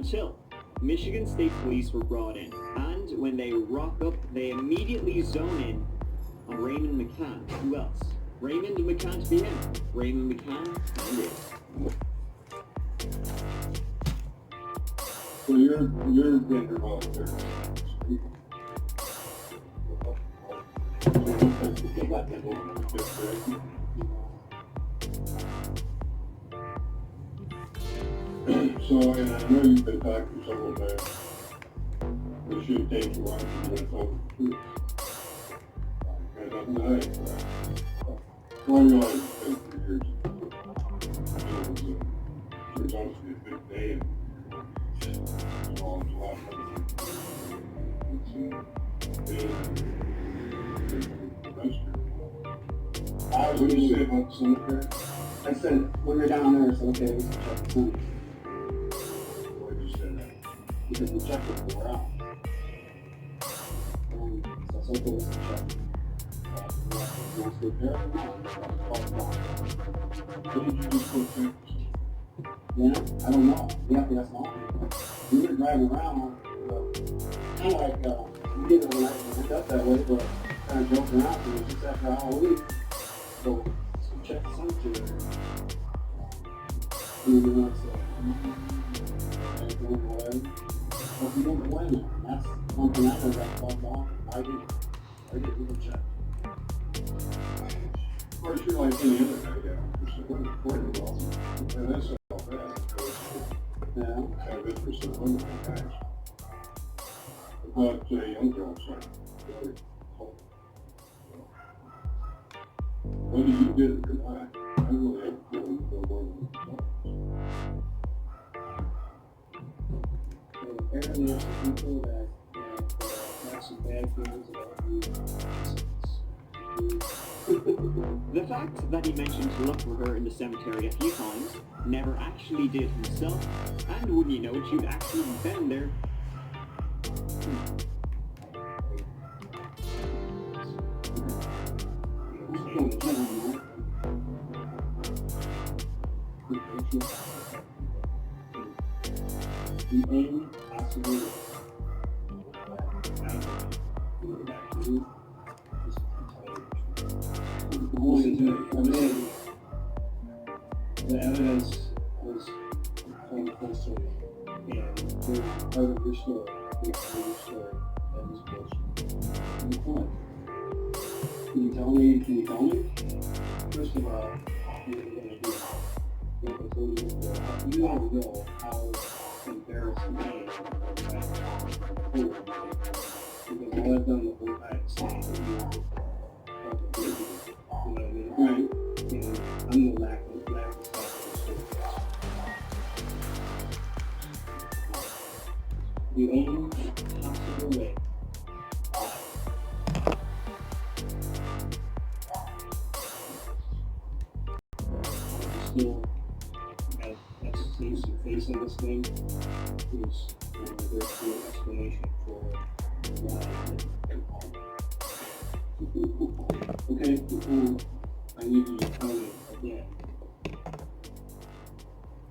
Chill. Michigan State Police were brought in, and when they rock up, they immediately zone in on Raymond McCann. Who else? Raymond McCann to be him. Raymond McCann, and it. So you're gender volunteer. So, and I know you've been talking several times. It should take you long to get over the truth. And I'm not, well, I realize it's been 3 years. Turns out to be a big day. I was going to say about the cemetery. I said, when we're down there, I said, okay, we can check the cemetery. Why did you say that? Because we checked it for out. So I said, okay, let's check. Once we're there, What did you just put there? yeah, I don't know. Yeah, that's all. We were driving around, kind of like, we didn't really end up that way, but kind of joking around, because it was just after Halloween. So we checked the cemetery. And then I said, and going away. But we don't go in there. That's one thing I heard that bugged off. I didn't even check. Of course, you're like any other guy, yeah. Just what important was. And that's all bad. Yeah. Kind of interesting wonderful guys. But young girls are really cold. Whether you did it or not, I really have a feeling you go more than Apparently there's some people that have some bad feelings about you. The fact that he mentioned to look for her in the cemetery a few times, never actually did himself, and wouldn't you know it, she'd actually been there. The aim possibly the evidence was from closer and the part of your story, the story, that was bullshit. What? Can you tell me? First of all, what are you going to do? You don't know how embarrassing I am because all I've done the whole time is say that you know what I mean? Right. And I'm the lack of the only possible way still as a case you're facing this thing is there's no explanation for why it okay, I need you to tell me again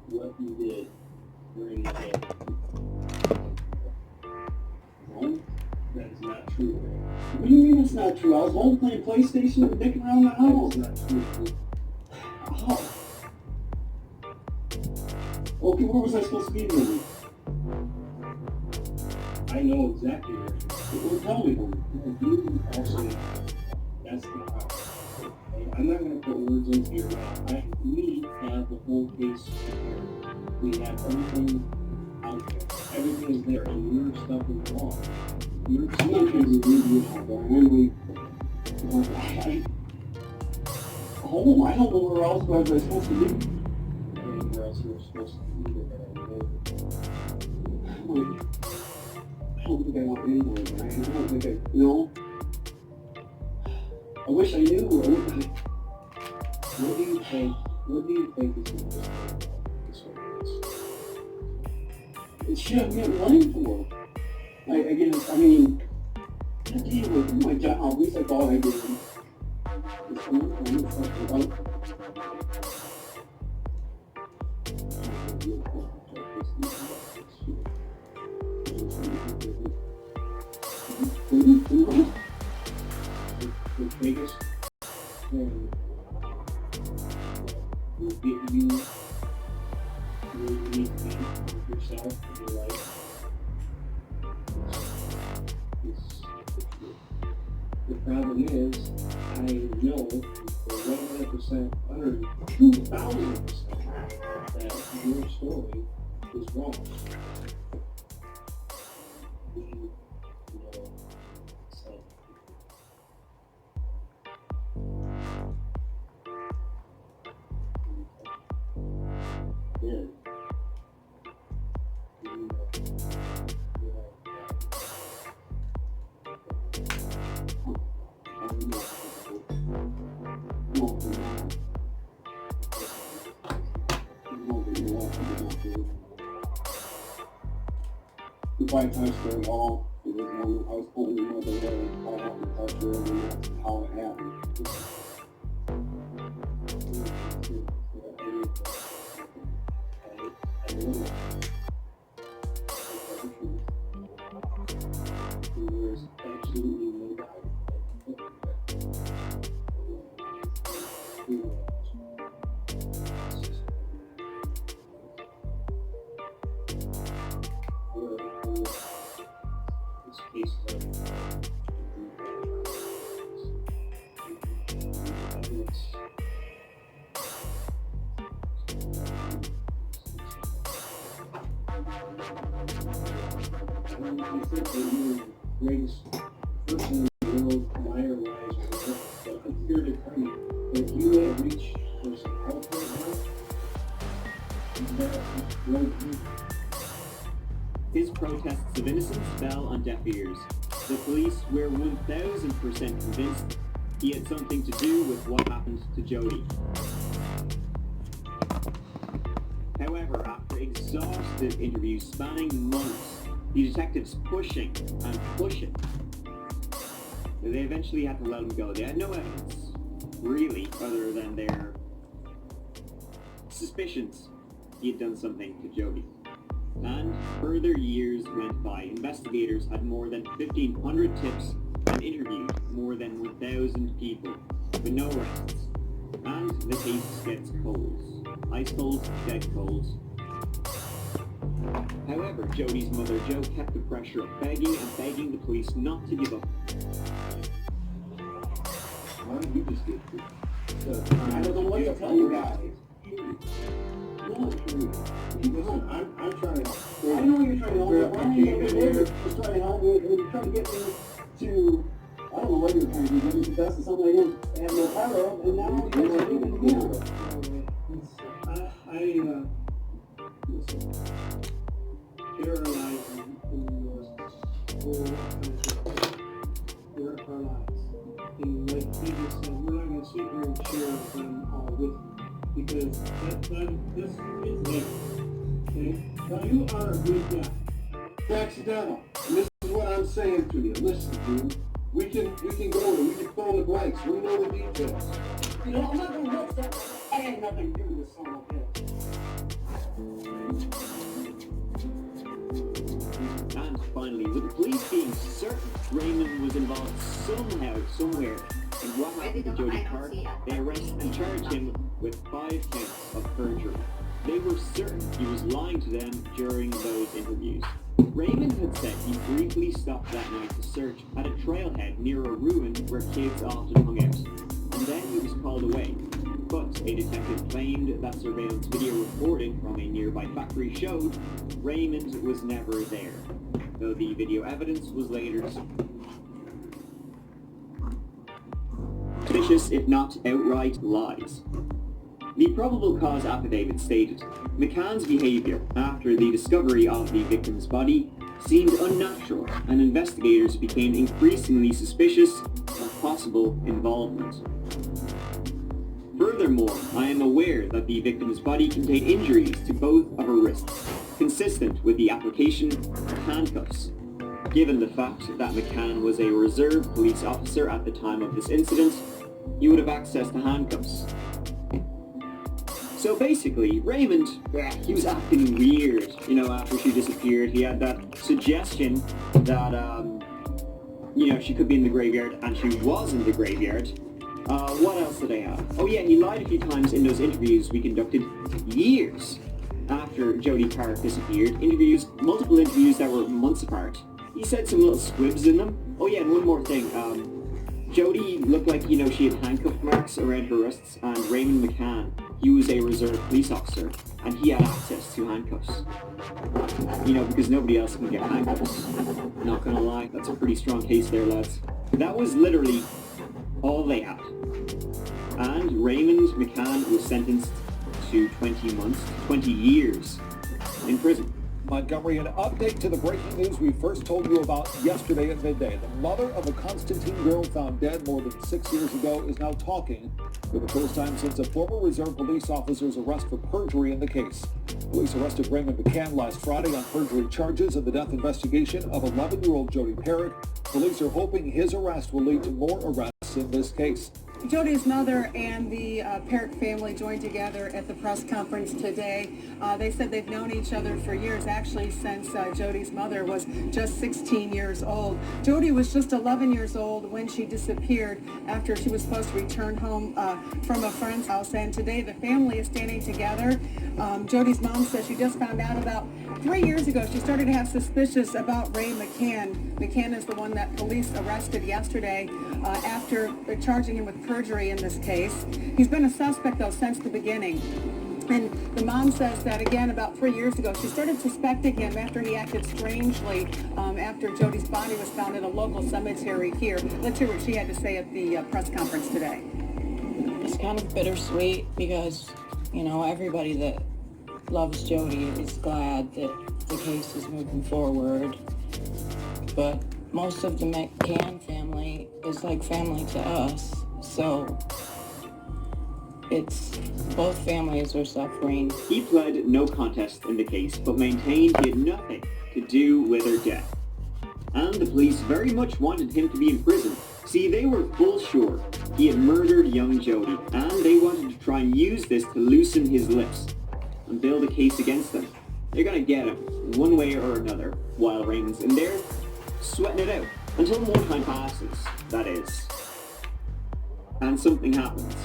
what you did during the day. No, that is not true. What do you mean it's not true? I was home playing PlayStation and dicking around the house. That's not true. How? Okay, where was I supposed to be moving? I know exactly where you're going. Tell me who. You actually, that's the problem. Okay? I'm not going to put words into your mouth. We have the whole case here. We have everything out there. Everything is there, and your stuff is wrong. I'm not going to read you how there. Home, I don't know where else was I supposed to be. Where else you were supposed to be that I don't think I want anywhere, Brian. I don't think I, I wish I knew. What do you think is the most important? It should have been running for. I mean, I did with my job. At least I thought I did. It's fun. The biggest thing will get you where you need to be with yourself and your life is the truth. The problem is, I know for 100%, 2,000% that your story is wrong. We know self. Yeah. If I touched her at all, it was when I was pulling my mother away. I have to touch her, and that's how it happened. There's absolutely no doubt this case I think that you're the greatest person in the world, liar-wise, or whatever, but I'm here to tell you that if you have reached for some help right now, that won't be. His protests of innocence fell on deaf ears. The police were 1000% convinced he had something to do with what happened to Jody. However, after exhaustive interviews spanning months, the detectives pushing and pushing, they eventually had to let him go. They had no evidence, really, other than their suspicions he had done something to Jody. And further years went by. Investigators had more than 1,500 tips and interviewed more than 1,000 people, with no arrests. And the case gets cold. Ice cold, dead cold. However, Jody's mother, Jo, kept the pressure of begging and begging the police not to give up. Why don't you just get through? I don't know what to tell you guys. Listen, I'm trying to. I know you're trying to help me. Why are you over there just trying to help me? And you're trying to get me to, I don't know what you're trying to do. Maybe confess to something I didn't have no power of, and now you're trying to do it again. Listen, paralyzing in your whole country, our lives. And like he just said, we're not going to sit here and share them all with you. Because this is there. Okay? Now you are a good guy. It's accidental. And this is what I'm saying to you. Listen, dude. We can go there. We can fill in the blanks. We know the details. You know, I'm not going to let that. I had nothing to do with this song, okay? And finally, with the police being certain Raymond was involved somehow, somewhere, in what happened to Jody Clark, they arrested and charged him with 5 counts of perjury. They were certain he was lying to them during those interviews. Raymond had said he briefly stopped that night to search at a trailhead near a ruin where kids often hung out, and then he was called away. But a detective claimed that surveillance video recording from a nearby factory showed Raymond was never there, though the video evidence was later suspicious, if not outright lies. The probable cause affidavit stated, McCann's behaviour after the discovery of the victim's body seemed unnatural, and investigators became increasingly suspicious of possible involvement. Furthermore, I am aware that the victim's body contained injuries to both of her wrists, consistent with the application of handcuffs. Given the fact that McCann was a reserve police officer at the time of this incident, he would have access to handcuffs. So basically, Raymond, he was acting weird, after she disappeared. He had that suggestion that she could be in the graveyard, and she was in the graveyard. What else did I have? Oh yeah, he lied a few times in those interviews we conducted years after Jodi Park disappeared. Multiple interviews that were months apart. He said some little squibs in them. Oh yeah, and one more thing. Jodi looked like, she had handcuff marks around her wrists, and Raymond McCann, he was a reserve police officer, and he had access to handcuffs. Because nobody else can get handcuffs. Not gonna lie, that's a pretty strong case there, lads. That was literally all they had. And Raymond McCann was sentenced to 20 months, 20 years in prison. Montgomery, an update to the breaking news we first told you about yesterday at midday. The mother of a Constantine girl found dead more than 6 years ago is now talking for the first time since a former reserve police officer's arrest for perjury in the case. Police arrested Raymond McCann last Friday on perjury charges in the death investigation of 11-year-old Jodi Park. Police are hoping his arrest will lead to more arrests in this case. Jodi's mother and the Parrott family joined together at the press conference today. They said they've known each other for years, actually since Jodi's mother was just 16 years old. Jodi was just 11 years old when she disappeared after she was supposed to return home from a friend's house. And today the family is standing together. Jodi's mom says she just found out about 3 years ago. She started to have suspicions about Ray McCann. McCann is the one that police arrested yesterday after charging him with perjury in this case. He's been a suspect, though, since the beginning. And the mom says that, again, about 3 years ago, she started suspecting him after he acted strangely after Jodi's body was found at a local cemetery here. Let's hear what she had to say at the press conference today. It's kind of bittersweet because, everybody that loves Jodi is glad that the case is moving forward. But most of the McCann family is like family to us. So it's both families are suffering. He pled no contest in the case, but maintained he had nothing to do with her death. And the police very much wanted him to be in prison. See, they were full sure he had murdered young Jodi, and they wanted to try and use this to loosen his lips and build a case against them. They're gonna get him, one way or another, while Raymond's in there, sweating it out. Until more time passes, that is. And something happens.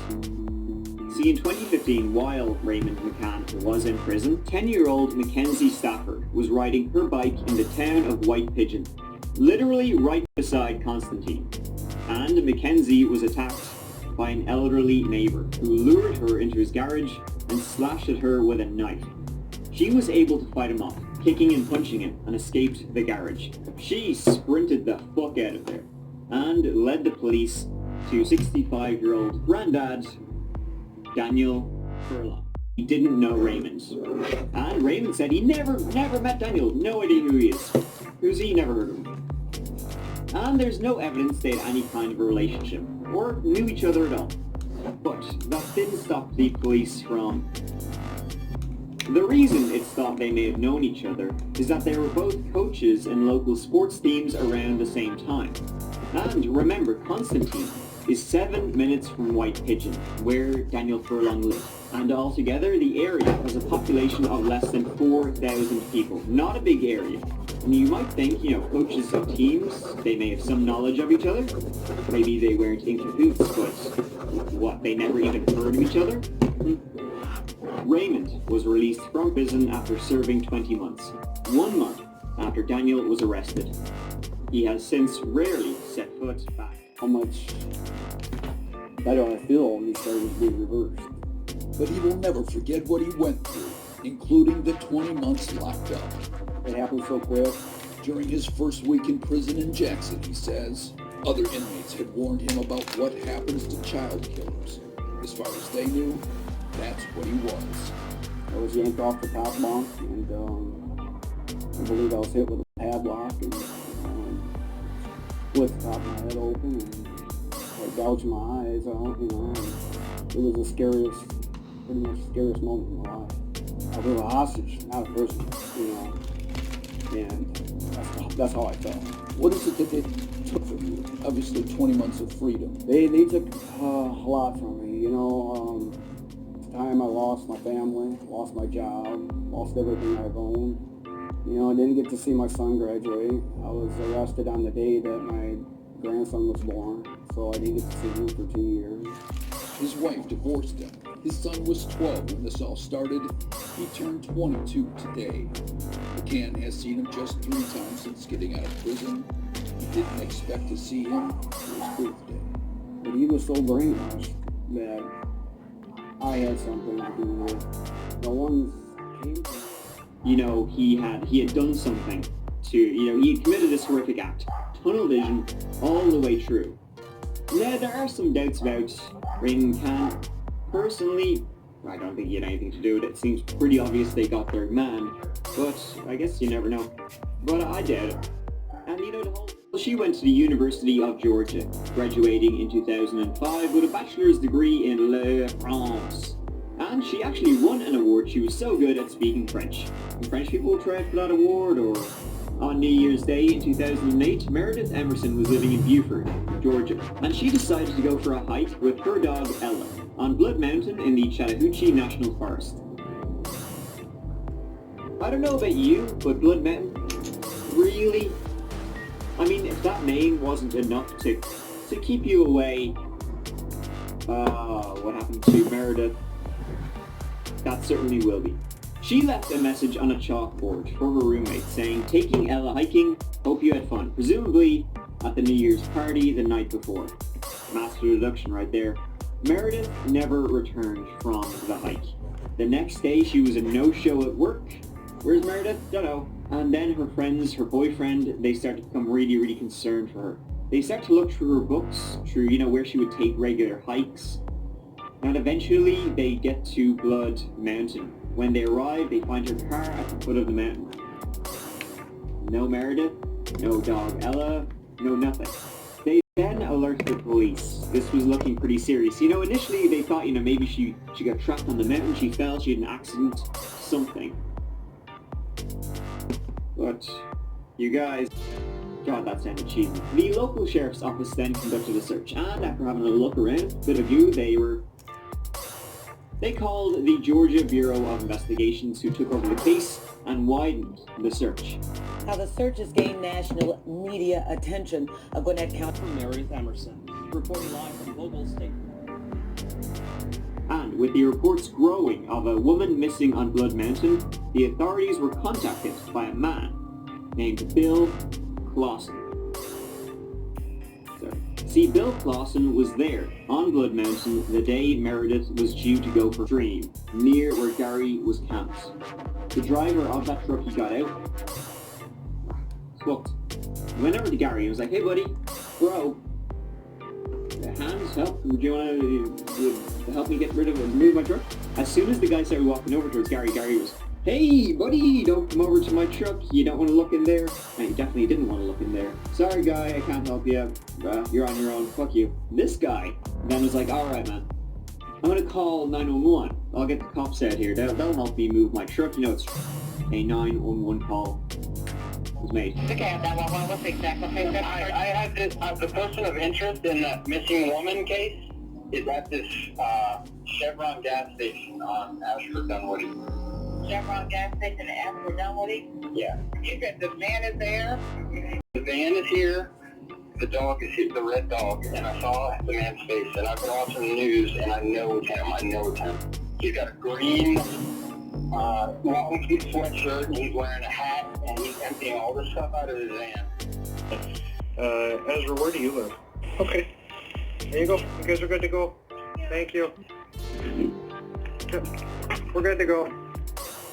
See, in 2015, while Raymond McCann was in prison, 10-year-old Mackenzie Stafford was riding her bike in the town of White Pigeon, literally right beside Constantine. And Mackenzie was attacked by an elderly neighbor who lured her into his garage and slashed at her with a knife. She was able to fight him off, kicking and punching him, and escaped the garage. She sprinted the fuck out of there and led the police to 65-year-old granddad Daniel Furlong. He didn't know Raymond. And Raymond said he never met Daniel. No idea who he is. Who's he? Never heard of him. And there's no evidence they had any kind of a relationship or knew each other at all. But that didn't stop the police from... The reason it's thought they may have known each other is that they were both coaches in local sports teams around the same time. And remember, Constantine is 7 minutes from White Pigeon, where Daniel Furlong lived. And altogether, the area has a population of less than 4,000 people. Not a big area. And you might think, coaches of teams, they may have some knowledge of each other. Maybe they weren't in cahoots, but what, they never even heard of each other? Raymond was released from prison after serving 20 months, 1 month after Daniel was arrested. He has since rarely set foot back. How much better I feel when these charges being reversed. But he will never forget what he went through, including the 20 months locked up. It happened so quick. During his first week in prison in Jackson, he says, other inmates had warned him about what happens to child killers. As far as they knew, that's what he was. I was yanked off the top bunk, and I believe I was hit with a padlock and split the top of my head open, and I gouged my eyes out, and it was the pretty much the scariest moment in my life. I was a hostage, not a person, and that's how I felt. What is it that they took from you? Obviously 20 months of freedom. They took a lot from me, the time I lost my family, lost my job, lost everything I've owned. I didn't get to see my son graduate. I was arrested on the day that my grandson was born, so I didn't get to see him for 2 years. His wife divorced him. His son was 12 when this all started. He turned 22 today. McCann has seen him just 3 times since getting out of prison. He didn't expect to see him for his birthday. But he was so brainwashed that I had something to do with it. No one came to me. You know, he had done something to, he had committed this horrific act. Tunnel vision all the way through. Now, there are some doubts about Raymond McCann. Personally, I don't think he had anything to do with it. It seems pretty obvious they got their man, but I guess you never know. But I doubt it. And she went to the University of Georgia, graduating in 2005 with a bachelor's degree in Le France. And she actually won an award. She was so good at speaking French. And French people will try out for that award, or... On New Year's Day in 2008, Meredith Emerson was living in Beaufort, Georgia, and she decided to go for a hike with her dog Ella on Blood Mountain in the Chattahoochee National Forest. I don't know about you, but Blood Mountain, really? I mean, if that name wasn't enough to keep you away, what happened to Meredith? That certainly will be. She left a message on a chalkboard for her roommate saying, "Taking Ella hiking, hope you had fun," presumably at the New Year's party the night before. Master deduction right there. Meredith never returned from the hike. The next day she was a no-show at work. Where's Meredith? Dunno. And then her friends, her boyfriend, they start to become really, really concerned for her. They start to look through her books, through, where she would take regular hikes. And eventually they get to Blood Mountain. When they arrive, they find her car at the foot of the mountain. No Meredith, no dog Ella, no nothing. They then alert the police. This was looking pretty serious. Initially they thought, maybe she got trapped on the mountain, she fell, she had an accident, something. But, you guys, God, that sounded cheesy. The local sheriff's office then conducted a search, and after having a look around, bit of you, they called the Georgia Bureau of Investigations, who took over the case and widened the search. How the search has gained national media attention. A Gwinnett County. From Meredith Emerson, reporting live from Global State. And with the reports growing of a woman missing on Blood Mountain, the authorities were contacted by a man named Bill Clausen. See, Bill Clausen was there on Blood Mountain the day Meredith was due to go for a stream, near where Gary was camped. The driver of that truck he got out, hooked. He went over to Gary and was like, "Hey buddy, bro, hands, help, would you want to help me move my truck?" As soon as the guy started walking over towards Gary, Gary was, "Hey buddy, don't come over to my truck, you don't want to look in there." And he definitely didn't want to look in there. "Sorry guy, I can't help you, you're on your own, fuck you." This guy then was like, "Alright man, I'm gonna call 911, I'll get the cops out here, they'll help me move my truck." It's a 911 call was made. Okay, what's the exact location? I have this, the person of interest in that missing woman case is at this Chevron gas station on Ashford Dunwoody. Chevron gas station in Ashford Dunwoody? Yeah. You said the van is there? The van is here, the dog is here, the red dog, and I saw the man's face, and I've been watching the news, and I know it's him. He's got a green long sleeve sweatshirt, and he's wearing a hat, and he's emptying all this stuff out of his van. Ezra, where do you live? Okay. There you go. You guys are good to go. Thank you. Yep. We're good to go.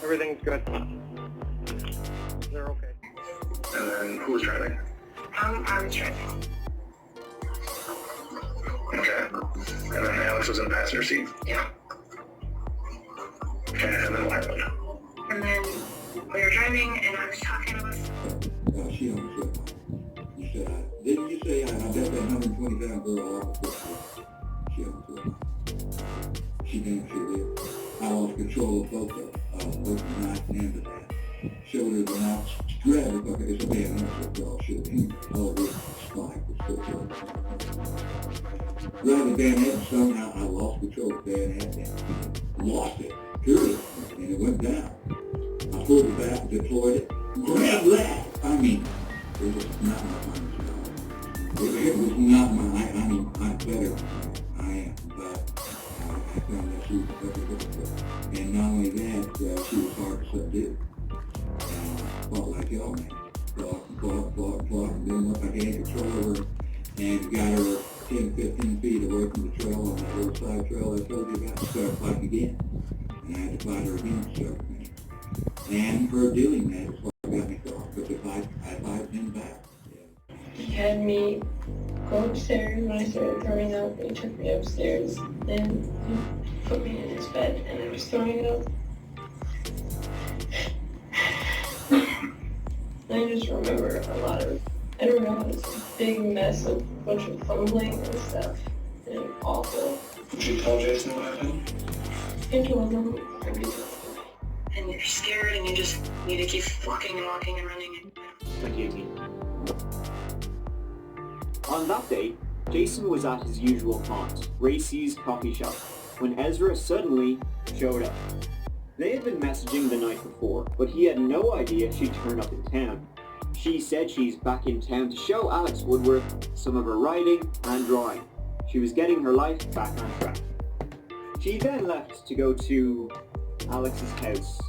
Everything's good. They're okay. And then who was driving? I was driving. Okay. And then Alex was in the passenger seat? Yeah. Okay, and then what happened? And then we were driving and I was talking to us. She almost you said, didn't you say I bet that 120-pound girl off the foot? She almost said, she damn sure did. I lost control of both the knife and the bat. Showed her the knife, grabbed her, like it's a bad answer, girl should have been. All it is, spike was still there. Grabbed the bayonet and somehow I lost control of the bayonet and lost it, period, and it went down. I pulled it back, deployed it, grabbed that. I mean, it was not my finest job. It was not I mean, I'm better than that. I am, but I found that she was very difficult. And not only that, she was hard to subdue. And fought like hell, man. Fought, and then once I gained control over her and got her 10, 15 feet away from the trail on that little side trail I told you about, she started fighting again. And I had to fight her again for several minutes. And for doing that is what got me off, because I fight him back. He had me go upstairs when I started throwing up. He took me upstairs. Then he put me in his bed and I was throwing up. I just remember a lot of, I don't know, it was a big mess of a bunch of fumbling and stuff. And awful. Did you tell Jason what happened? I told him. And you're scared and you just need to keep walking and walking and running. 2018. On that day, Jason was at his usual haunt, Racy's coffee shop, when Ezra suddenly showed up. They had been messaging the night before, but he had no idea she'd turn up in town. She said she's back in town to show Alex Woodworth some of her writing and drawing. She was getting her life back on track. She then left to go to Alex's house